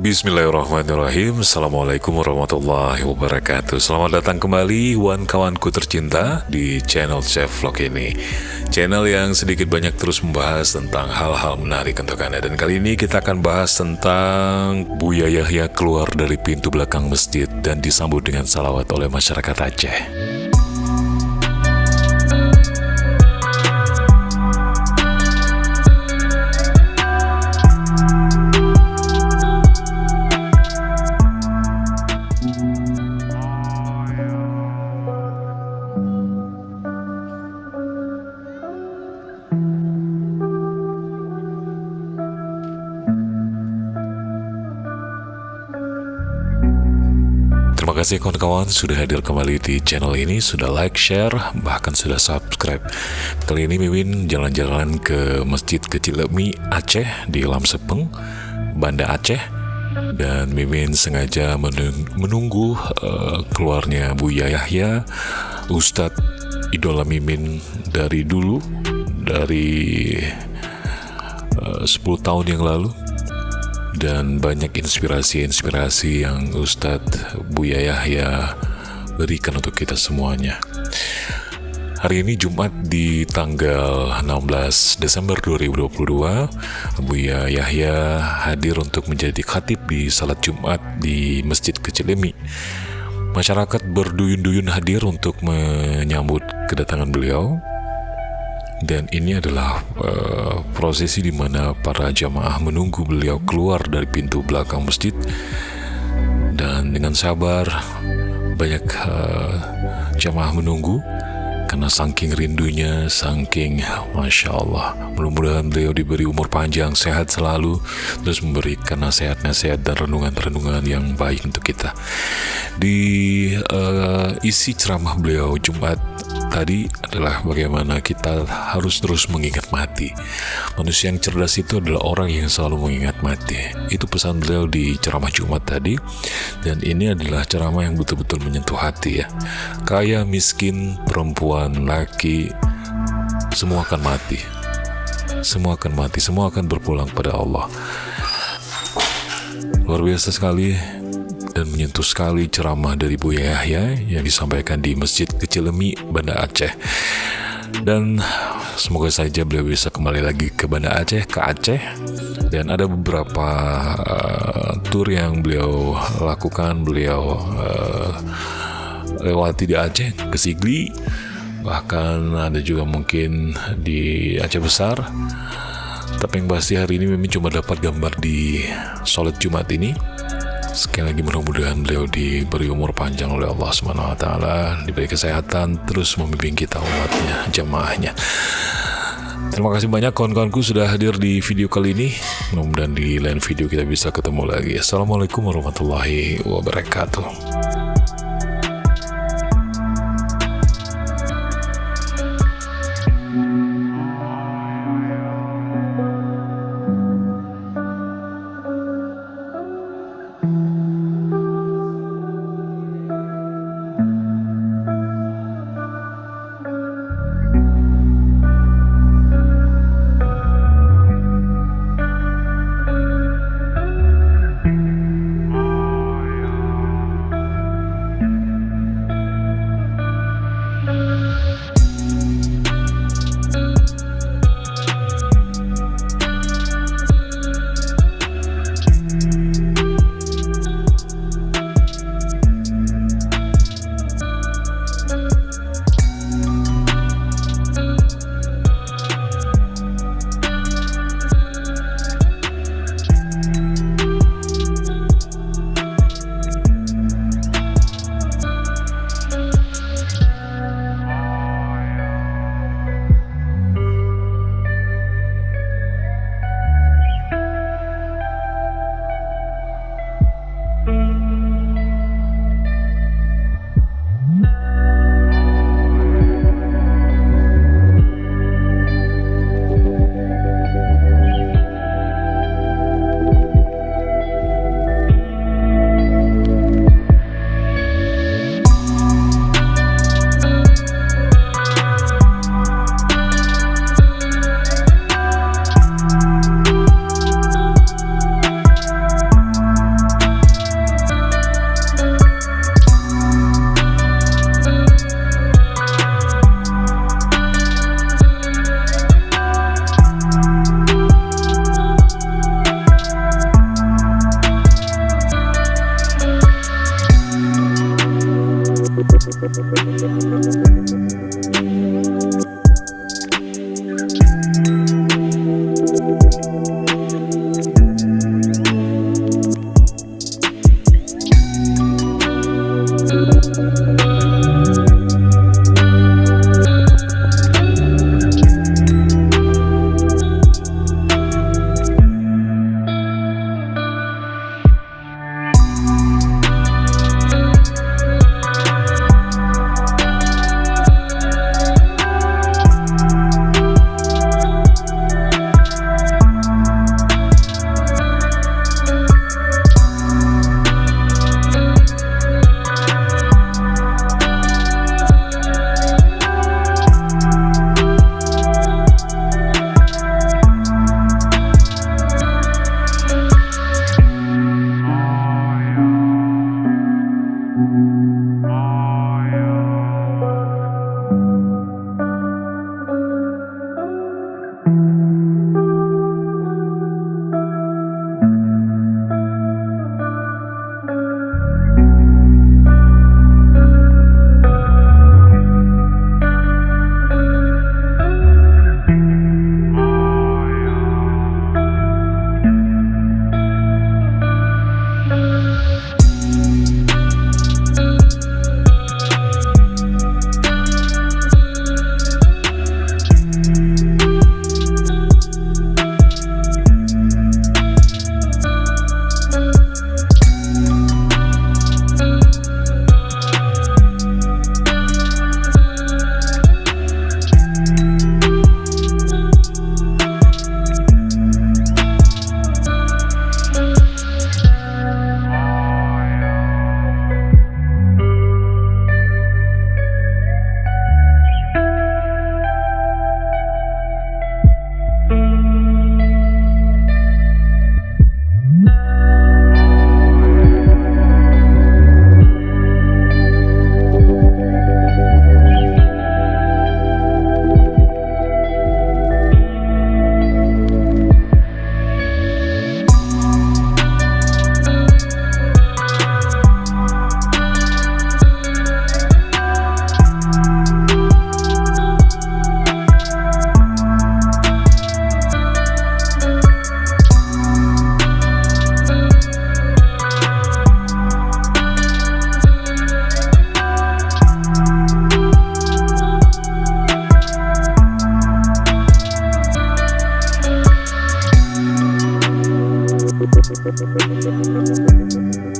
Bismillahirrahmanirrahim. Assalamualaikum warahmatullahi wabarakatuh. Selamat datang kembali kawan-kawanku tercinta di channel Chef Vlog ini, channel yang sedikit banyak terus membahas tentang hal-hal menarik untuk Anda. Dan kali ini kita akan bahas tentang Buya Yahya keluar dari pintu belakang masjid dan disambut dengan salawat oleh masyarakat Aceh. Terima kasih kawan-kawan sudah hadir kembali di channel ini, sudah like, share, bahkan sudah subscribe. Kali ini Mimin jalan-jalan ke Masjid Kecilemi Aceh di Lamsepeng, Banda Aceh. Dan Mimin sengaja menunggu keluarnya Buya Yahya, Ustadz idola Mimin dari dulu, dari 10 tahun yang lalu. Dan banyak inspirasi-inspirasi yang Ustadz Buya Yahya berikan untuk kita semuanya. Hari ini Jumat di tanggal 16 Desember 2022, Buya Yahya hadir untuk menjadi khatib di salat Jumat di Masjid Kecilemi. Masyarakat berduyun-duyun hadir untuk menyambut kedatangan beliau. Dan ini adalah prosesi di mana para jamaah menunggu beliau keluar dari pintu belakang masjid. Dan dengan sabar banyak jamaah menunggu karena saking rindunya, saking Masya Allah. Mudah-mudahan beliau diberi umur panjang, sehat selalu, terus memberikan nasihat-nasihat dan renungan-renungan yang baik untuk kita. Di isi ceramah beliau Jumat tadi adalah bagaimana kita harus terus mengingat mati. Manusia yang cerdas itu adalah orang yang selalu mengingat mati. Itu pesan beliau di ceramah Jumat tadi. Dan ini adalah ceramah yang betul-betul menyentuh hati ya. Kaya, miskin, perempuan, laki, semua akan mati. Semua akan mati, semua akan berpulang pada Allah. Luar biasa sekali dan menyentuh sekali ceramah dari Buya Yahya yang disampaikan di Masjid Kecilemi, Banda Aceh. Dan semoga saja beliau bisa kembali lagi ke Banda Aceh, ke Aceh. Dan ada beberapa tour yang beliau lakukan, beliau lewati di Aceh, ke Sigli, bahkan ada juga mungkin di Aceh Besar. Tapi yang pasti hari ini memang cuma dapat gambar di sholat Jumat ini. Sekali lagi mudah-mudahan beliau diberi umur panjang oleh Allah SWT, diberi kesehatan, terus membimbing kita umatnya, jamaahnya. Terima kasih banyak kawan-kawanku sudah hadir di video kali ini. Mudah-mudahan di lain video kita bisa ketemu lagi. Assalamualaikum warahmatullahi wabarakatuh. Thank you.